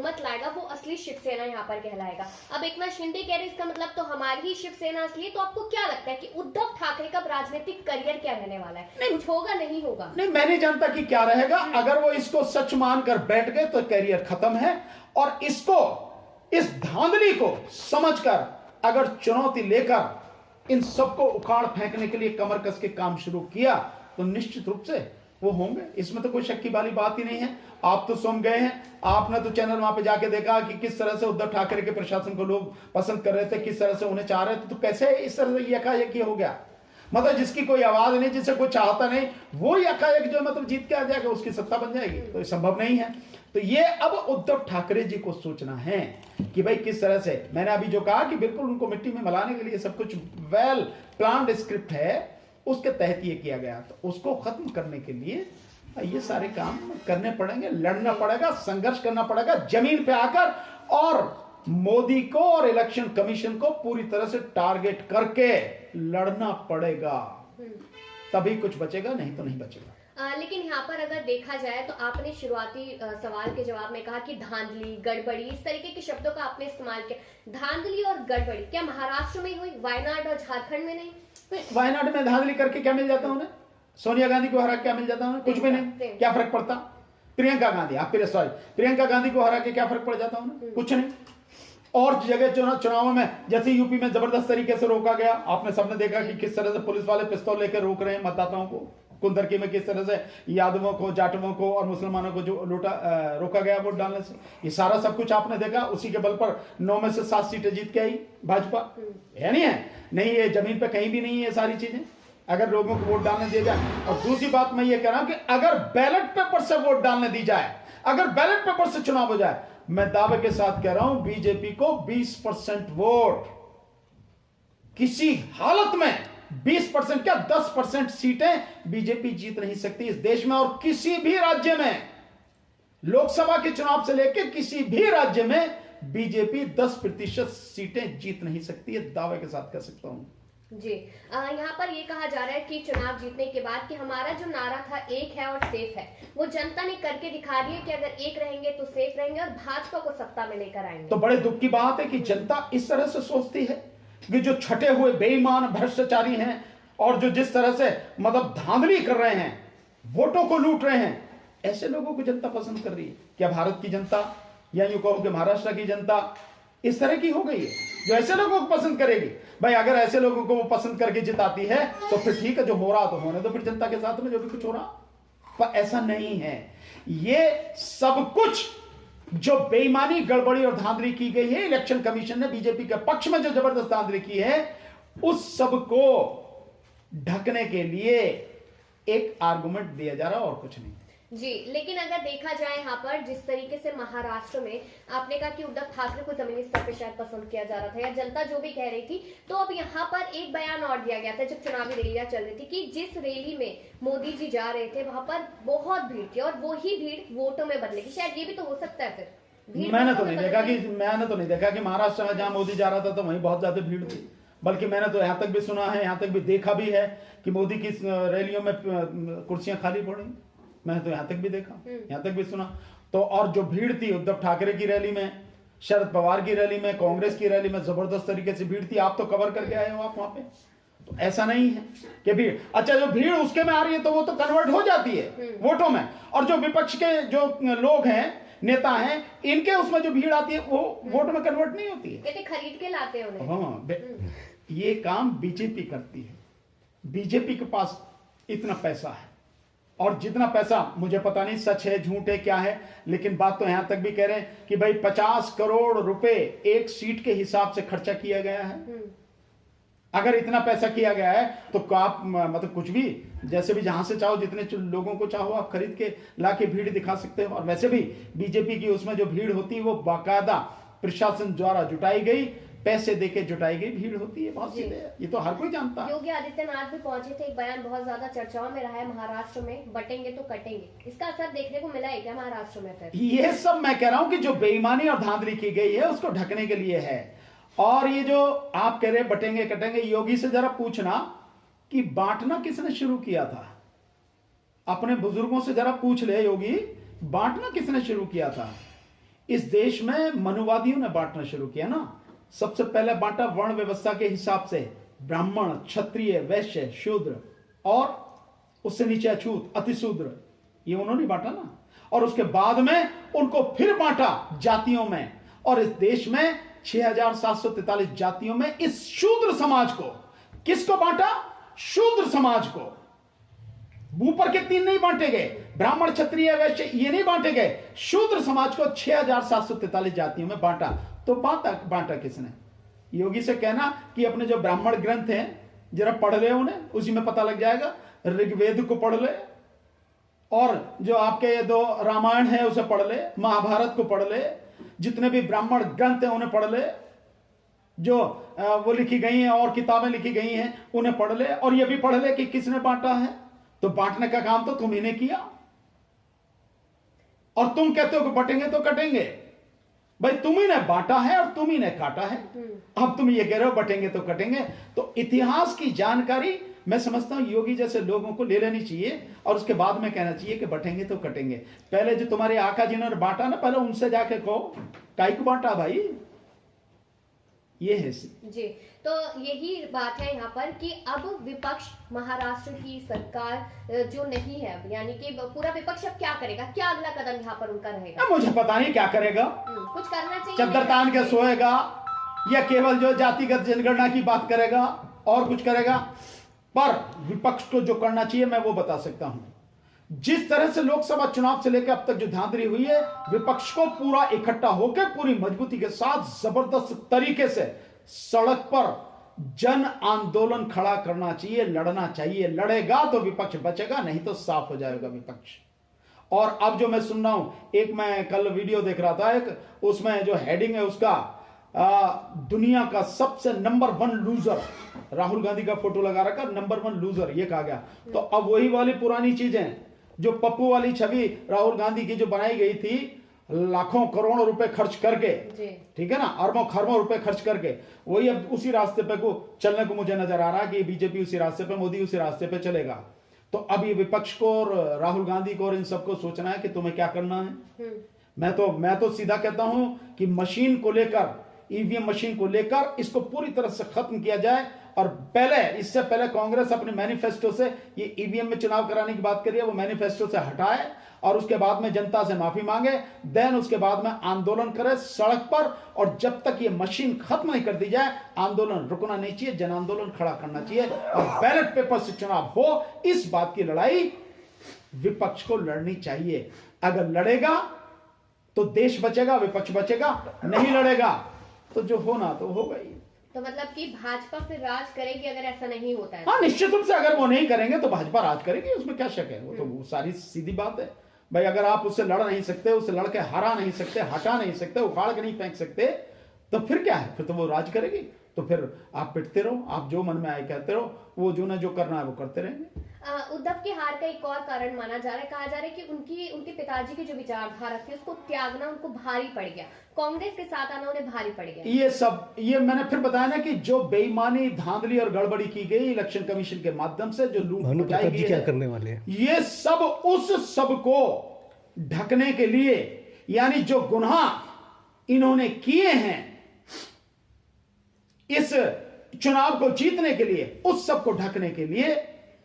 बहुमत लाएगा वो असली शिवसेना यहाँ पर कहलाएगा। अब एकनाथ शिंदे कह रहे इसका मतलब तो हमारी ही शिवसेना असली है। तो आपको क्या लगता है कि उद्धव ठाकरे का राजनीतिक करियर क्या रहने वाला है? कुछ होगा, नहीं होगा? नहीं, मैं नहीं जानता कि क्या रहेगा। अगर वो इसको सच मानकर बैठ गए तो करियर खत्म है, और इसको, इस धांधली को समझकर अगर चुनौती लेकर इन सबको उखाड़ फेंकने के लिए कमर कस के काम शुरू किया तो निश्चित रूप से वो होंगे। इसमें तो कोई शक की वाली बात ही नहीं है। आप तो सुन गए हैं, आपने तो चैनल वहां पे जाके देखा कि किस तरह से उद्धव ठाकरे के प्रशासन को लोग पसंद कर रहे थे, किस तरह से उन्हें चाह रहे थे। तो कैसे इस तरह से यकायक हो गया? मतलब जिसकी कोई आवाज नहीं, जिसे कोई चाहता नहीं, वो यकायक जो मतलब जीत के आ जाएगा, उसकी सत्ता बन जाएगी? तो ये संभव नहीं है। तो ये अब उद्धव ठाकरे जी को सोचना है कि भाई किस तरह से, मैंने अभी जो कहा कि बिल्कुल उनको मिट्टी में मिलाने के लिए सब कुछ वेल प्लान्ड स्क्रिप्ट है, उसके तहत ये किया गया। तो उसको खत्म करने के लिए ये सारे काम करने पड़ेंगे, लड़ना पड़ेगा, संघर्ष करना पड़ेगा जमीन पे आकर, और मोदी को और इलेक्शन कमीशन को पूरी तरह से टारगेट करके लड़ना पड़ेगा, तभी कुछ बचेगा, नहीं तो नहीं बचेगा। लेकिन यहाँ पर अगर देखा जाए तो आपने शुरुआती सवाल के जवाब में कहा कि धांधली, गड़बड़ी, इस तरीके के शब्दों का आपने इस्तेमाल किया। धांधली और गड़बड़ी क्या महाराष्ट्र में ही हुई, वायनाड और झारखंड में नहीं? वायनाड में धांधली करके क्या मिल जाता उन्हें? सोनिया गांधी को हरा क्या मिल जाता उन्हें? कुछ भी नहीं। क्या फर्क पड़ता? प्रियंका गांधी, आप प्रियंका गांधी को हरा के क्या फर्क पड़ जाता उन्हें? कुछ नहीं। और जगह चुनावों में, जैसे यूपी में जबरदस्त तरीके से रोका गया, आपने सबने देखा कि किस तरह से पुलिस वाले पिस्तौल लेकर रोक रहे हैं मतदाताओं को। कुंदरकी में किस तरह से यादवों को, जाटवों को और मुसलमानों को जो रोका गया वोट डालने से, ये सारा सब कुछ आपने देखा। उसी के बल पर 9 में से 7 सीटें जीत के आई भाजपा, है नहीं है? नहीं, ये जमीन पे कहीं भी नहीं है ये सारी चीजें, अगर लोगों को वोट डालने दिया जाए। और दूसरी बात मैं ये कह रहा हूं कि अगर बैलेट पेपर से वोट डालने दी जाए, अगर बैलेट पेपर से चुनाव हो जाए, मैं दावे के साथ कह रहा हूं बीजेपी को 20% वोट, किसी हालत में 20% क्या 10% सीटें बीजेपी जीत नहीं सकती इस देश में। और किसी भी राज्य में, लोकसभा के चुनाव से लेकर किसी भी राज्य में बीजेपी 10% सीटें जीत नहीं सकती है, दावे के साथ कह सकता हूं जी। यहाँ पर ये कहा जा रहा है कि चुनाव जीतने के बाद कि हमारा जो नारा था एक है और सेफ है, वो जनता ने करके दिखा रही है कि अगर एक रहेंगे तो सेफ रहेंगे और भाजपा को सत्ता में लेकर आएंगे। तो बड़े दुख की बात है कि जनता इस तरह से सोचती है कि जो छटे हुए बेईमान भ्रष्टाचारी हैं और जो जिस तरह से मतलब धांधली कर रहे हैं, वोटों को लूट रहे हैं, ऐसे लोगों को जनता पसंद कर रही है। क्या भारत की जनता, या यूं कहो कि महाराष्ट्र की जनता इस तरह की हो गई है जो ऐसे लोगों को पसंद करेगी? भाई अगर ऐसे लोगों को वो पसंद करके जिताती है तो फिर ठीक है, जो हो रहा तो होने दो फिर जनता के साथ में जो भी कुछ हो रहा। पर ऐसा नहीं है। ये सब कुछ जो बेईमानी, गड़बड़ी और धांधली की गई है, इलेक्शन कमीशन ने बीजेपी के पक्ष में जो जबरदस्त धांधली की है, उस सब को ढकने के लिए एक आर्गुमेंट दिया जा रहा, और कुछ नहीं जी। लेकिन अगर देखा जाए यहाँ पर जिस तरीके से महाराष्ट्र में आपने कहा कि उद्धव ठाकरे को जमीनी स्तर पर शायद पसंद किया जा रहा था, या जनता जो भी कह रही थी, तो अब यहाँ पर एक बयान और दिया गया था जब चुनावी रैलियां चल रही थी कि जिस रैली में मोदी जी जा रहे थे वहां पर बहुत भीड़ थी और वो ही भीड़ वोटों में बदलेगी। शायद ये भी तो हो सकता है फिर। मैंने तो नहीं देखा कि महाराष्ट्र में जहां मोदी जा रहा था तो वहीं बहुत ज्यादा भीड़ थी। बल्कि मैंने तो यहां तक भी सुना है, यहां तक भी देखा भी है कि मोदी की रैलियों में कुर्सियां खाली पड़ी। मैंने तो यहां तक भी देखा, यहां तक भी सुना। तो और जो भीड़ थी उद्धव ठाकरे की रैली में, शरद पवार की रैली में, कांग्रेस की रैली में जबरदस्त तरीके से भीड़ थी। आप तो कवर करके आए हो आप वहां पे, तो ऐसा नहीं है कि भीड़, अच्छा जो भीड़ उसके में आ रही है तो वो तो कन्वर्ट हो जाती है वोटों में। और जो विपक्ष के जो लोग हैं, नेता हैं, इनके उसमें जो भीड़ आती है वो वोट में कन्वर्ट नहीं होती है, कहते खरीद के लाते हैं। हाँ, ये काम बीजेपी करती है। बीजेपी के पास इतना पैसा है, और जितना पैसा मुझे पता नहीं सच है झूठ है क्या है, लेकिन बात तो यहां तक भी कह रहे हैं कि भाई 50 करोड़ रुपए एक सीट के हिसाब से खर्चा किया गया है। अगर इतना पैसा किया गया है तो आप मतलब कुछ भी, जैसे भी जहां से चाहो, जितने लोगों को चाहो आप खरीद के लाके भीड़ दिखा सकते हो। और वैसे भी बीजेपी की उसमें जो भीड़ होती है वो बाकायदा प्रशासन द्वारा जुटाई गई, पैसे देके जुटाई गई भीड़ होती है। बहुत सीधे, ये तो हर कोई जानता है। योगी आदित्यनाथ भी पहुंचे थे, एक बयान बहुत ज्यादा चर्चाओं में रहा है, महाराष्ट्र में बटेंगे तो कटेंगे। इसका असर देखने को मिला है क्या महाराष्ट्र में फिर? ये सब मैं कह रहा हूं कि जो बेईमानी और धांधली की गई है उसको ढकने के लिए है। और ये जो आप कह रहे बटेंगे कटेंगे, योगी से जरा पूछना कि बांटना किसने शुरू किया था। अपने बुजुर्गों से जरा पूछ ले योगी, बांटना किसने शुरू किया था। इस देश में मनुवादियों ने बांटना शुरू किया ना। सबसे पहले बांटा वर्ण व्यवस्था के हिसाब से, ब्राह्मण, क्षत्रिय, वैश्य, शूद्र और उससे नीचे अछूत, अतिशूद्र, ये उन्होंने बांटा ना। और उसके बाद में उनको फिर बांटा जातियों में, और इस देश में 6743 जातियों में इस शूद्र समाज को, किसको बांटा? शूद्र समाज को। ऊपर के 3 नहीं बांटे गए, ब्राह्मण, क्षत्रिय, वैश्य, ये नहीं बांटे गए। शूद्र समाज को 6743 जातियों में बांटा। तो बांटा किसने? योगी से कहना कि अपने जो ब्राह्मण ग्रंथ हैं जरा पढ़ ले उन्हें, उसी में पता लग जाएगा। ऋग्वेद को पढ़ ले, और जो आपके 2 रामायण है उसे पढ़ ले, महाभारत को पढ़ ले, जितने भी ब्राह्मण ग्रंथ हैं उन्हें पढ़ ले, जो वो लिखी गई हैं और किताबें लिखी गई हैं उन्हें पढ़ ले, और ये भी पढ़ ले कि किसने बांटा है। तो बांटने का काम तो तुम ही ने किया, और तुम कहते हो कि बटेंगे तो कटेंगे। भाई तुम ही ने बांटा है और तुम ही ने काटा है। अब तुम ये कह रहे हो बटेंगे तो कटेंगे। तो इतिहास की जानकारी मैं समझता हूं योगी जैसे लोगों को ले लेनी चाहिए, और उसके बाद में कहना चाहिए कि बटेंगे तो कटेंगे। पहले जो तुम्हारे आका जिन्होंने बांटा ना, पहले उनसे जाके कहो काई को बांटा भाई। ये है जी। तो यही बात है यहाँ पर कि अब विपक्ष, महाराष्ट्र की सरकार जो नहीं है, यानी कि पूरा विपक्ष अब क्या करेगा, क्या अगला कदम यहाँ पर उनका रहेगा? मुझे पता नहीं क्या करेगा। कुछ करना चाहिए, चद्दर तान के सोएगा, या केवल जो जातिगत जनगणना की बात करेगा और कुछ करेगा। पर विपक्ष को जो करना चाहिए मैं वो बता सकता हूं। जिस तरह से लोकसभा चुनाव से लेकर अब तक जो धांधली हुई है, विपक्ष को पूरा इकट्ठा होकर पूरी मजबूती के साथ जबरदस्त तरीके से सड़क पर जन आंदोलन खड़ा करना चाहिए, लड़ना चाहिए। लड़ेगा तो विपक्ष बचेगा, नहीं तो साफ हो जाएगा विपक्ष। और अब जो मैं सुन रहा हूं, एक मैं कल वीडियो देख रहा था, एक उसमें जो हेडिंग है उसका दुनिया का सबसे नंबर 1 लूजर, राहुल गांधी का फोटो लगा रखा, नंबर 1 लूजर ये कहा गया। तो अब वही वाली पुरानी चीजें, जो पप्पू वाली छवि राहुल गांधी की जो बनाई गई थी, लाखों करोड़ों रुपए खर्च करके, ठीक है ना, अरबों खरबों रुपए खर्च करके, वही अब उसी रास्ते पे को चलने को मुझे नजर आ रहा है कि बीजेपी उसी रास्ते पे, मोदी उसी रास्ते पे चलेगा। तो अब ये विपक्ष को और राहुल गांधी को और इन सबको सोचना है कि तुम्हें क्या करना है। मैं तो सीधा कहता हूं कि मशीन को लेकर, ईवीएम मशीन को लेकर इसको पूरी तरह से खत्म किया जाए। और इससे पहले कांग्रेस अपने मैनिफेस्टो से ये ईवीएम में चुनाव कराने की बात कर रही है, वो मैनिफेस्टो से हटाए और उसके बाद में जनता से माफी मांगे, देन उसके बाद में आंदोलन करे सड़क पर। और जब तक ये मशीन खत्म नहीं कर दी जाए, आंदोलन रुकना नहीं चाहिए, जन आंदोलन खड़ा करना चाहिए और बैलेट पेपर से चुनाव हो, इस बात की लड़ाई विपक्ष को लड़नी चाहिए। अगर लड़ेगा तो देश बचेगा, विपक्ष बचेगा। नहीं लड़ेगा तो जो होना तो होगा ही। तो मतलब कि भाजपा फिर राज करेगी अगर ऐसा नहीं होता है? हाँ, निश्चित रूप से अगर वो नहीं करेंगे तो भाजपा राज करेगी, उसमें क्या शक है। वो तो वो सारी सीधी बात है भाई। अगर आप उससे लड़ नहीं सकते, उससे लड़के हरा नहीं सकते, हटा नहीं सकते, उखाड़ के नहीं फेंक सकते, तो फिर क्या है? फिर तो वो राज करेगी। तो फिर आप पिटते रहो, आप जो मन में आए कहते रहो, वो जो करना है वो करते रहेंगे। उद्धव की हार का एक और कारण माना जा रहा है, कहा जा रहा है कि उनके पिताजी की जो विचारधारा थी उसको त्यागना उनको भारी पड़ गया, कांग्रेस के साथ आना उन्हें भारी पड़ गया। ये मैंने फिर बताया ना कि जो बेईमानी, धांधली और गड़बड़ी की गई इलेक्शन कमीशन के माध्यम से, जो लूट मचाई गई, क्या करने वाले हैं ये सब, उस सब को ढकने के लिए, यानी जो गुनाह इन्होंने किए हैं इस चुनाव को जीतने के लिए, उस सब को ढकने के लिए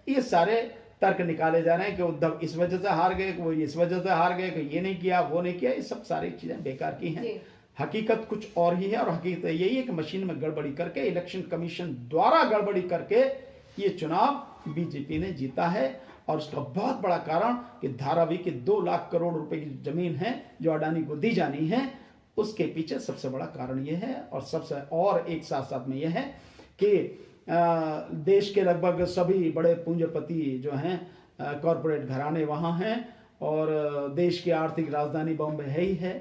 ये सारे तर्क निकाले जा रहे हैं कि उद्धव इस वजह से हार गए, वो इस वजह से हार गए, कि ये नहीं किया, वो नहीं किया। ये सब सारी चीजें बेकार की हैं। हकीकत कुछ और ही है, और हकीकत यही है कि मशीन में गड़बड़ी करके, इलेक्शन कमीशन द्वारा गड़बड़ी करके ये चुनाव बीजेपी ने जीता है। और उसका बहुत बड़ा कारण कि धारावी की 2 लाख करोड़ रुपए की जमीन है जो अडानी को दी जानी है, उसके पीछे सबसे बड़ा कारण यह है। और सबसे और एक साथ साथ में यह है कि देश के लगभग सभी बड़े पूंजीपति जो हैं, कॉरपोरेट घराने वहाँ हैं, और देश की आर्थिक राजधानी बॉम्बे है ही है,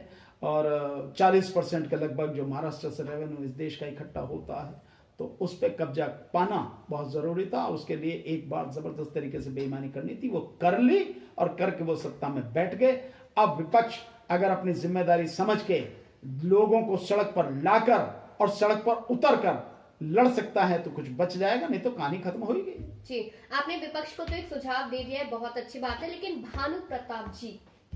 और 40% के लगभग जो महाराष्ट्र से रेवेन्यू इस देश का इकट्ठा होता है, तो उस पर कब्जा पाना बहुत जरूरी था। उसके लिए एक बार जबरदस्त तरीके से बेईमानी करनी थी, वो कर ली, और करके वो सत्ता में बैठ गए। अब विपक्ष अगर अपनी जिम्मेदारी समझ के लोगों को सड़क पर लाकर और सड़क पर उतर कर लड़ सकता है तो कुछ बच जाएगा, नहीं तो कहानी खत्म होगी। जी, आपने विपक्ष को तो एक सुझाव दे दिया है, बहुत अच्छी बात है, लेकिन भानु प्रताप जी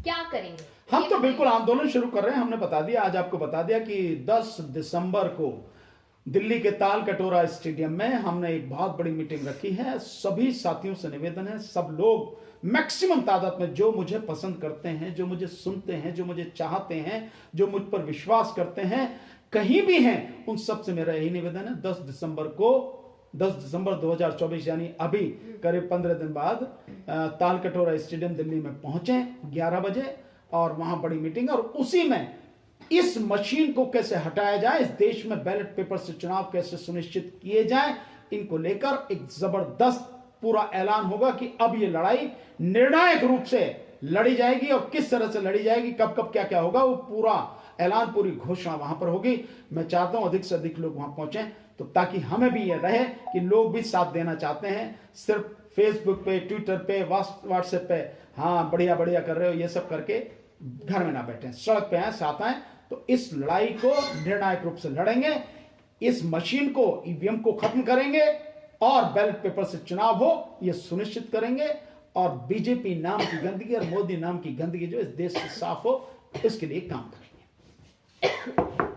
क्या करेंगे? हम ये तो बताइए। बिल्कुल आंदोलन शुरू कर रहे हैं। हमने बता दिया, आज आपको बता दिया कि 10 दिसंबर को दिल्ली के ताल कटोरा स्टेडियम में हमने एक बहुत बड़ी मीटिंग रखी है। सभी साथियों से निवेदन है, सब लोग मैक्सिमम तादाद में जो मुझे पसंद करते हैं, जो मुझे सुनते हैं, जो मुझे चाहते हैं, जो मुझ पर विश्वास करते हैं, कहीं भी हैं, उन सब से मेरा यही निवेदन है, 10 दिसंबर 2024 यानी अभी करीब 15 दिन बाद ताल कटोरा स्टेडियम दिल्ली में पहुंचे 11 बजे, और वहां बड़ी मीटिंग है। और उसी में इस मशीन को कैसे हटाया जाए, इस देश में बैलेट पेपर से चुनाव कैसे सुनिश्चित किए जाए, इनको लेकर एक जबरदस्त पूरा ऐलान होगा कि अब ये लड़ाई निर्णायक रूप से लड़ी जाएगी, और किस तरह से लड़ी जाएगी, कब कब क्या क्या होगा, वो पूरा ऐलान, पूरी घोषणा वहां पर होगी। मैं चाहता हूं अधिक से अधिक लोग वहां पहुंचे, तो ताकि हमें भी ये रहे कि लोग भी साथ देना चाहते हैं। सिर्फ फेसबुक पे, ट्विटर पे, व्हाट्सएप पे हाँ बढ़िया बढ़िया कर रहे हो, ये सब करके घर में ना बैठे, सड़क पे आए, साथ आए। तो इस लड़ाई को निर्णायक रूप से लड़ेंगे, इस मशीन को, ईवीएम को खत्म करेंगे, और बैलेट पेपर से चुनाव हो ये सुनिश्चित करेंगे, और बीजेपी नाम की गंदगी और मोदी नाम की गंदगी जो इस देश से साफ हो, इसके लिए काम करेंगे।